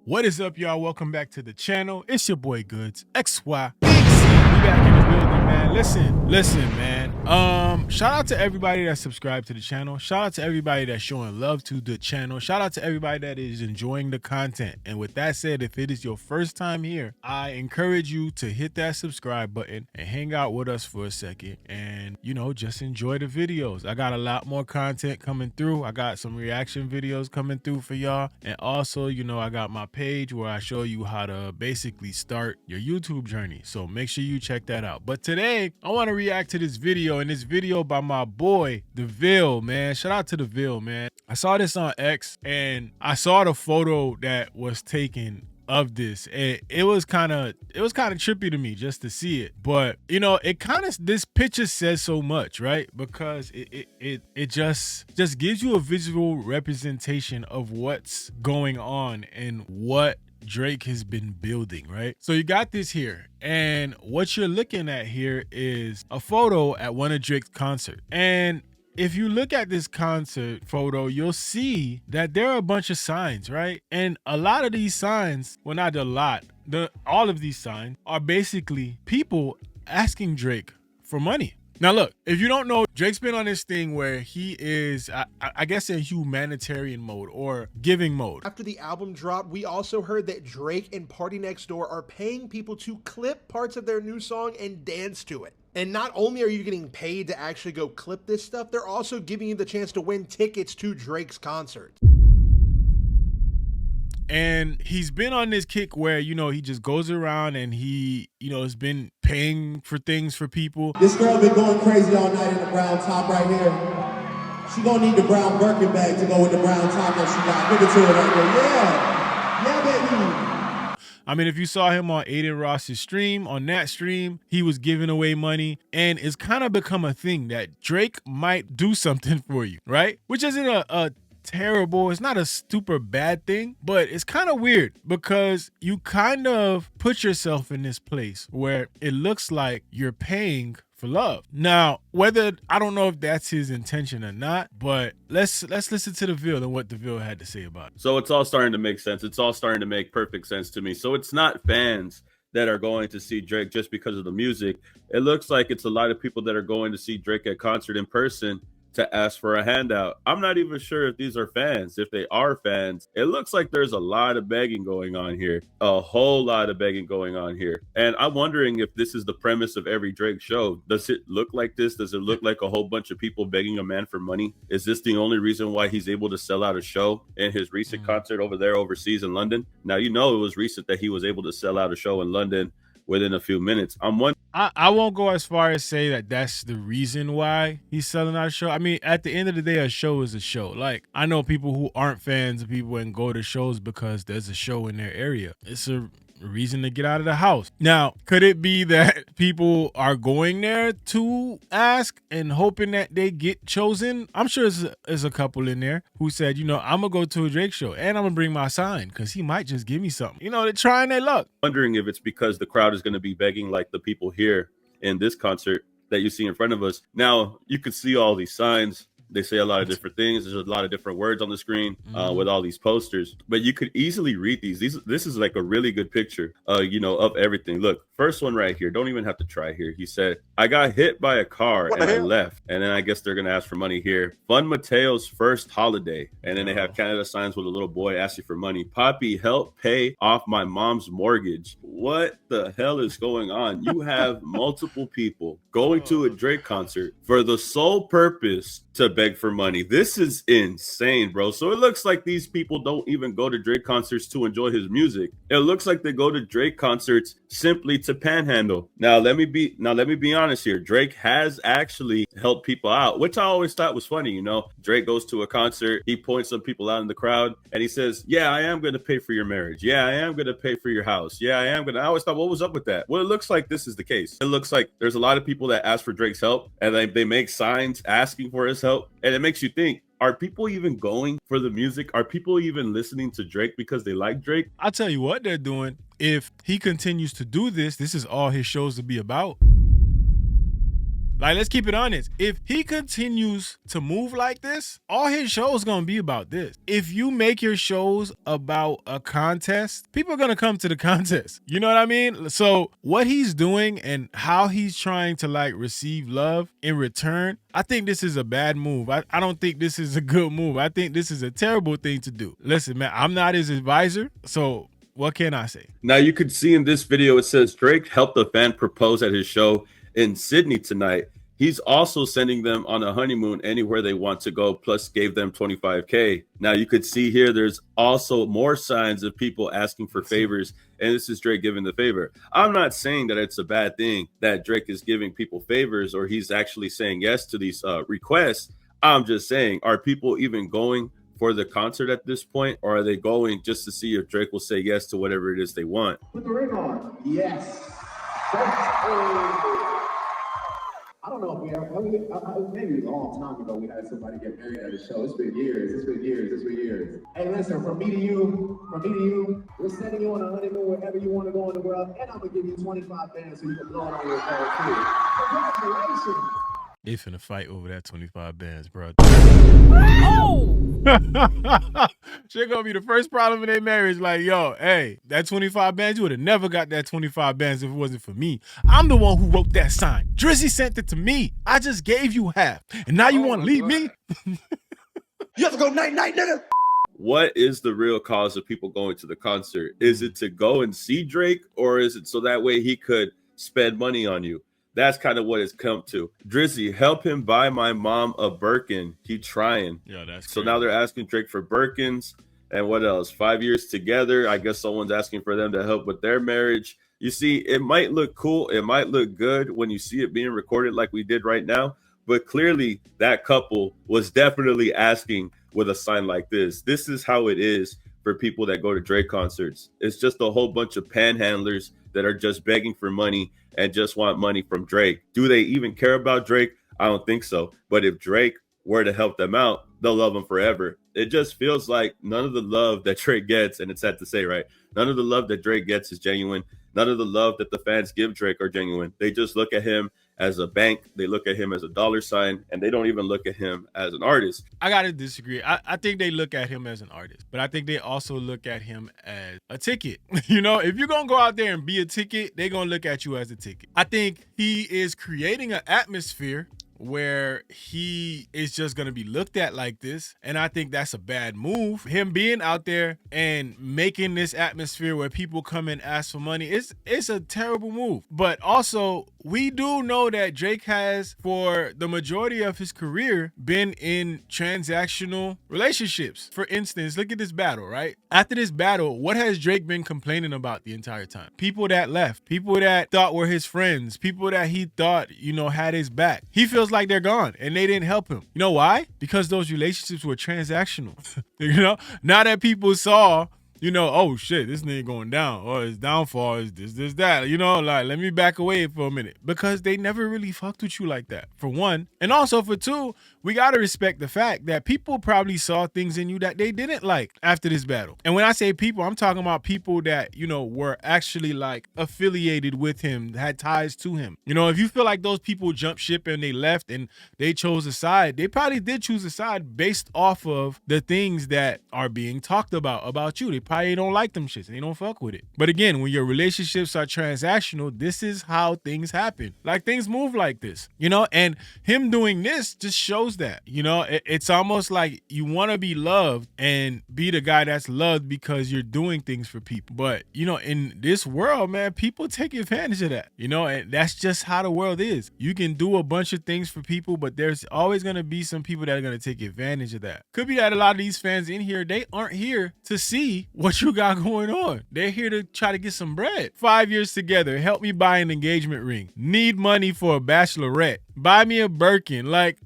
What is up, y'all? Welcome back to the channel. It's your boy Goods XY Big Z. We back in the building, man. Listen, man. Shout out to everybody that subscribed to the channel. Shout out to everybody that's showing love to the channel. Shout out to everybody that is enjoying the content. And with that said, if it is your first time here, I encourage you to hit that subscribe button and hang out with us for a second and, just enjoy the videos. I got a lot more content coming through. I got some reaction videos coming through for y'all. And also, I got my page where I show you how to basically start your YouTube journey. So make sure you check that out. But today, I want to react to this video, and this video by my boy, DeVille, man. Shout out to DeVille, man. I saw this on X, and I saw the photo that was taken of this. It was kind of trippy to me just to see it, but this picture says so much, right? Because it just gives you a visual representation of what's going on and what Drake has been building, right? So you got this here, and what you're looking at here is a photo at one of Drake's concerts. And if you look at this concert photo, you'll see that there are a bunch of signs, right? And a lot of these signs, well, not a lot, all of these signs are basically people asking Drake for money. Now, look, if you don't know, Drake's been on this thing where he is, I guess, in humanitarian mode or giving mode. After the album dropped, we also heard that Drake and Party Next Door are paying people to clip parts of their new song and dance to it. And not only are you getting paid to actually go clip this stuff, they're also giving you the chance to win tickets to Drake's concert. And he's been on this kick where, he just goes around and he, has been paying for things for people. This girl been going crazy all night in the brown top right here. She gonna need the brown Birkin bag to go with the brown top that she got. Give it to her right there. Yeah, baby. I mean, if you saw him on Aiden Ross's stream, on that stream, he was giving away money, and it's kind of become a thing that Drake might do something for you, right? Which isn't a terrible, it's not a super bad thing, but it's kind of weird because you kind of put yourself in this place where it looks like you're paying for love. Now, I don't know if that's his intention or not, but let's listen to DeVille and what DeVille had to say about it. So it's all starting to make sense. It's all starting to make perfect sense to me. So it's not fans that are going to see Drake just because of the music. It looks like it's a lot of people that are going to see Drake at concert in person to ask for a handout. I'm not even sure if these are fans. If they are fans, it looks like there's a lot of begging going on here, a whole lot of begging going on here. And I'm wondering if this is the premise of every Drake show. Does it look like this? Does it look like a whole bunch of people begging a man for money? Is this the only reason why he's able to sell out a show in his recent concert over there overseas in London? Now, it was recent that he was able to sell out a show in London within a few minutes. I'm wondering. I won't go as far as say that that's the reason why he's selling out a show. I mean, at the end of the day, a show is a show. Like, I know people who aren't fans of people and go to shows because there's a show in their area. It's a reason to get out of the house. Now, could it be that people are going there to ask and hoping that they get chosen? I'm sure there's a couple in there who said, I'm gonna go to a Drake show and I'm gonna bring my sign because he might just give me something. They're trying their luck. Wondering if it's because the crowd is going to be begging like the people here in this concert that you see in front of us. Now, you can see all these signs. They say a lot of different things. There's a lot of different words on the screen with all these posters, but you could easily read these. This is like a really good picture, of everything. Look, first one right here. Don't even have to try here. He said, I got hit by a car and I left. And then I guess they're going to ask for money here. Fun Mateo's first holiday. And then they have Canada signs with a little boy asking for money. Poppy, help pay off my mom's mortgage. What the hell is going on? You have multiple people going to a Drake concert for the sole purpose to beg for money. This is insane, bro. So it looks like these people don't even go to Drake concerts to enjoy his music. It looks like they go to Drake concerts simply to panhandle. Now let me be honest here. Drake has actually helped people out, which I always thought was funny. Drake goes to a concert, he points some people out in the crowd, and he says, yeah, I am going to pay for your marriage. Yeah, I am going to pay for your house. Yeah, I always thought, what was up with that? Well, it looks like this is the case. It looks like there's a lot of people that ask for Drake's help, and they make signs asking for his help, and it makes you think, are people even going for the music? Are people even listening to Drake because they like Drake? I'll tell you what they're doing. If he continues to do this, this is all his shows to be about. Like, let's keep it honest. If he continues to move like this, all his shows gonna be about this. If you make your shows about a contest, people are gonna come to the contest. You know what I mean? So what he's doing and how he's trying to like receive love in return, I think this is a bad move. I don't think this is a good move. I think this is a terrible thing to do. Listen, man, I'm not his advisor, so what can I say? Now you could see in this video, it says Drake helped a fan propose at his show in Sydney tonight. He's also sending them on a honeymoon anywhere they want to go, plus gave them 25K. Now you could see here, there's also more signs of people asking for favors, and this is Drake giving the favor. I'm not saying that it's a bad thing that Drake is giving people favors or he's actually saying yes to these requests. I'm just saying, are people even going for the concert at this point, or are they going just to see if Drake will say yes to whatever it is they want? Put the ring on. Yes. I don't know if we ever, maybe a long time ago we had somebody get married at a show. It's been years. Hey, listen, from me to you, we're sending you on a honeymoon wherever you want to go in the world, and I'm gonna give you 25 bands so you can blow it on your phone too. Congratulations. They finna fight over that 25 bands, bro. Oh! Shit gonna be the first problem in their marriage. Like, yo, hey, that 25 bands, you would have never got that 25 bands if it wasn't for me. I'm the one who wrote that sign. Drizzy sent it to me. I just gave you half. And now you want to leave me? You have to go night-night, nigga. What is the real cause of people going to the concert? Is it to go and see Drake, or is it so that way he could spend money on you? That's kind of what it's come to. Drizzy, help him buy my mom a Birkin. He trying. Yeah, that's so crazy. now they're asking Drake for Birkins. And what else? 5 years together. I guess someone's asking for them to help with their marriage. You see, it might look cool. It might look good when you see it being recorded like we did right now. But clearly that couple was definitely asking with a sign like this. This is how it is for people that go to Drake concerts. It's just a whole bunch of panhandlers that are just begging for money and just want money from Drake. Do they even care about Drake? I don't think so. But if Drake were to help them out, they'll love him forever. It just feels like none of the love that Drake gets, and it's sad to say, right? None of the love that Drake gets is genuine. None of the love that the fans give Drake are genuine. They just look at him as a bank. They look at him as a dollar sign, and they don't even look at him as an artist. I gotta disagree. I think they look at him as an artist, but I think they also look at him as a ticket. You know, if you're gonna go out there and be a ticket, they're gonna look at you as a ticket. I think he is creating an atmosphere where he is just going to be looked at like this, and I think that's a bad move. Him being out there and making this atmosphere where people come and ask for money, it's a terrible move. But also, we do know that Drake has, for the majority of his career, been in transactional relationships. For instance, look at this battle, right? After this battle, what has Drake been complaining about the entire time? People that left, people that thought were his friends, people that he thought, you know, had his back. He feels like they're gone and they didn't help him. You know why? Because those relationships were transactional. You know, now that people saw, you know, oh shit, this nigga going down, or his downfall is this, that, you know, like, let me back away for a minute, because they never really fucked with you like that, for one. And also for two, we got to respect the fact that people probably saw things in you that they didn't like after this battle. And when I say people, I'm talking about people that, you know, were actually like affiliated with him, had ties to him. You know, if you feel like those people jumped ship and they left and they chose a side, they probably did choose a side based off of the things that are being talked about you. They probably don't like them shits and they don't fuck with it. But again, when your relationships are transactional, this is how things happen. Like, things move like this, you know, and him doing this just shows that, you know, it's almost like you want to be loved and be the guy that's loved because you're doing things for people. But, you know, in this world, man, people take advantage of that, you know, and that's just how the world is. You can do a bunch of things for people, but there's always going to be some people that are going to take advantage of that. Could be that a lot of these fans in here, they aren't here to see what you got going on. They're here to try to get some bread. 5 years together, help me buy an engagement ring. Need money for a bachelorette. Buy me a Birkin. Like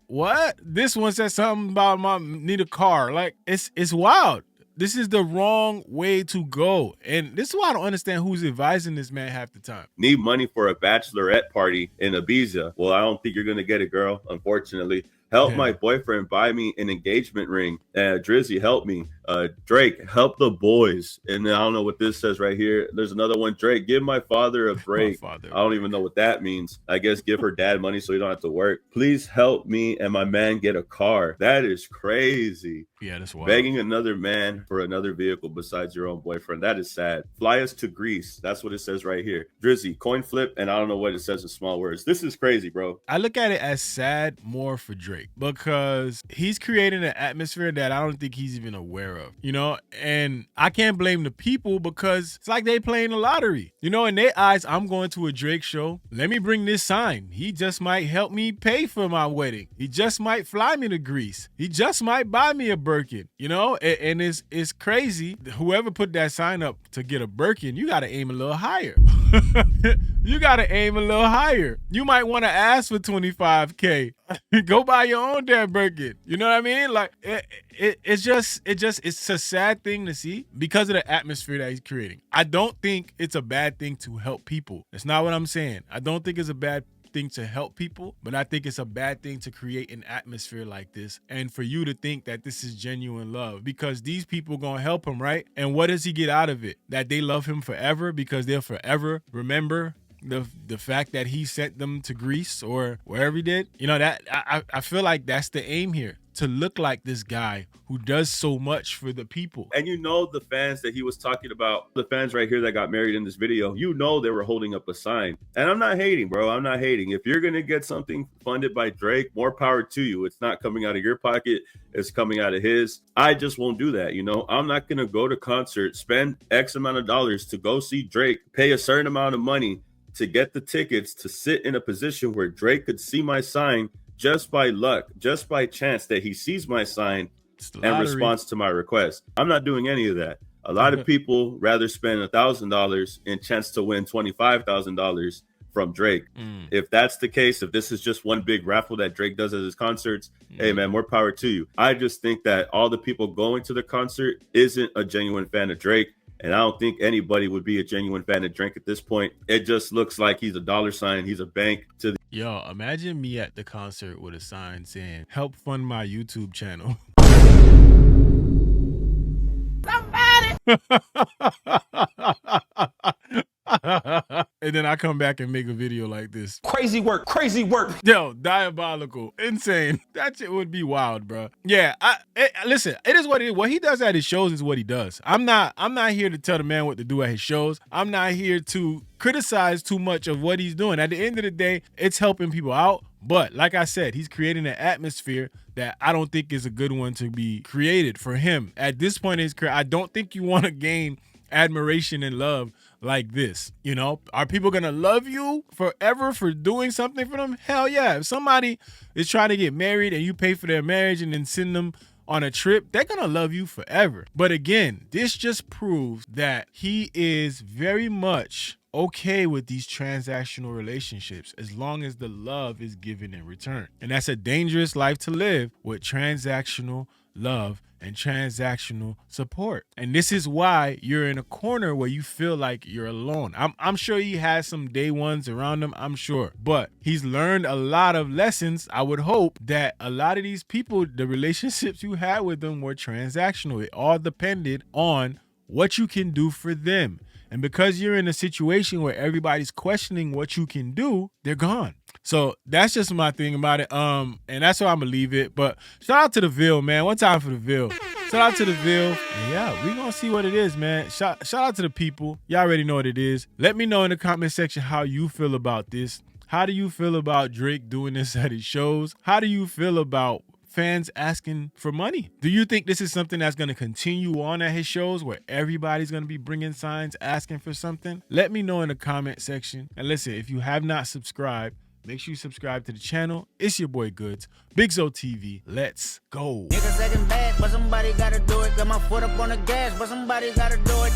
what? This one says something about need a car. Like, it's wild. This is the wrong way to go. And this is why I don't understand who's advising this man half the time. Need money for a bachelorette party in Ibiza. Well, I don't think you're going to get it, girl, unfortunately. help my boyfriend buy me an engagement ring. Drizzy, help me. Drake, help the boys. And then I don't know what this says right here. There's another one. Drake, give my father a break. I don't even know what that means. I guess give her dad money so he don't have to work. Please help me and my man get a car. That is crazy. Yeah, that's wild. Begging another man for another vehicle besides your own boyfriend. That is sad. Fly us to Greece. That's what it says right here. Drizzy, coin flip, and I don't know what it says in small words. This is crazy, bro. I look at it as sad more for Drake because he's creating an atmosphere that I don't think he's even aware of, you know? And I can't blame the people because it's like they playing the lottery. You know, in their eyes, I'm going to a Drake show. Let me bring this sign. He just might help me pay for my wedding. He just might fly me to Greece. He just might buy me a Birkin, you know? And it's crazy. Whoever put that sign up to get a Birkin, you got to aim a little higher. You got to aim a little higher. You might want to ask for $25K. Go buy your own damn Birkin. You know what I mean? Like it's a sad thing to see because of the atmosphere that he's creating. I don't think it's a bad thing to help people. That's not what I'm saying. I don't think it's a bad thing to help people, but I think it's a bad thing to create an atmosphere like this and for you to think that this is genuine love because these people gonna help him, right? And what does he get out of it? That they love him forever because they'll forever remember the fact that he sent them to Greece or wherever he did. You know, that I feel like that's the aim here, to look like this guy who does so much for the people. And you know, the fans that he was talking about, the fans right here that got married in this video, you know they were holding up a sign. And I'm not hating, bro. I'm not hating. If you're going to get something funded by Drake, more power to you. It's not coming out of your pocket. It's coming out of his. I just won't do that, you know? I'm not going to go to concert, spend X amount of dollars to go see Drake, pay a certain amount of money to get the tickets to sit in a position where Drake could see my sign just by luck, just by chance that he sees my sign and responds to my request. I'm not doing any of that. A lot of people rather spend $1,000 in chance to win $25,000 from Drake. If that's the case, if this is just one big raffle that Drake does at his concerts, hey man, more power to you. I just think that all the people going to the concert isn't a genuine fan of Drake. And I don't think anybody would be a genuine fan of Drake at this point. It just looks like he's a dollar sign. He's a bank to the— Yo, imagine me at the concert with a sign saying, help fund my YouTube channel. And then I come back and make a video like this. Crazy work, crazy work. Yo, diabolical, insane. That shit would be wild, bro. Yeah, listen, it is what it is. What he does at his shows is what he does. I'm not here to tell the man what to do at his shows. I'm not here to criticize too much of what he's doing. At the end of the day, it's helping people out. But like I said, he's creating an atmosphere that I don't think is a good one to be created for him. At this point in his career, I don't think you want to gain admiration and love like this. You know, are people gonna love you forever for doing something for them? Hell yeah. If somebody is trying to get married and you pay for their marriage and then send them on a trip, they're gonna love you forever. But again, this just proves that he is very much okay with these transactional relationships as long as the love is given in return. And that's a dangerous life to live with transactional love and transactional support. And this is why you're in a corner where you feel like you're alone. I'm sure he has some day ones around him, I'm sure. But he's learned a lot of lessons. I would hope that a lot of these people, the relationships you had with them were transactional. It all depended on what you can do for them. And because you're in a situation where everybody's questioning what you can do, they're gone. So that's just my thing about it. And that's why I'm gonna leave it. But shout out to the Ville, man. One time for the Ville. Shout out to the Ville. And yeah, we gonna see what it is, man. Shout out to the people. Y'all already know what it is. Let me know in the comment section how you feel about this. How do you feel about Drake doing this at his shows? How do you feel about fans asking for money? Do you think this is something that's going to continue on at his shows where everybody's going to be bringing signs asking for something? Let me know in the comment section. And listen, if you have not subscribed, make sure you subscribe to the channel. It's your boy Goods, BigZoeTV. Let's go. Niggas acting bad, but somebody gotta do it. Got my foot up on the gas, but somebody gotta do it.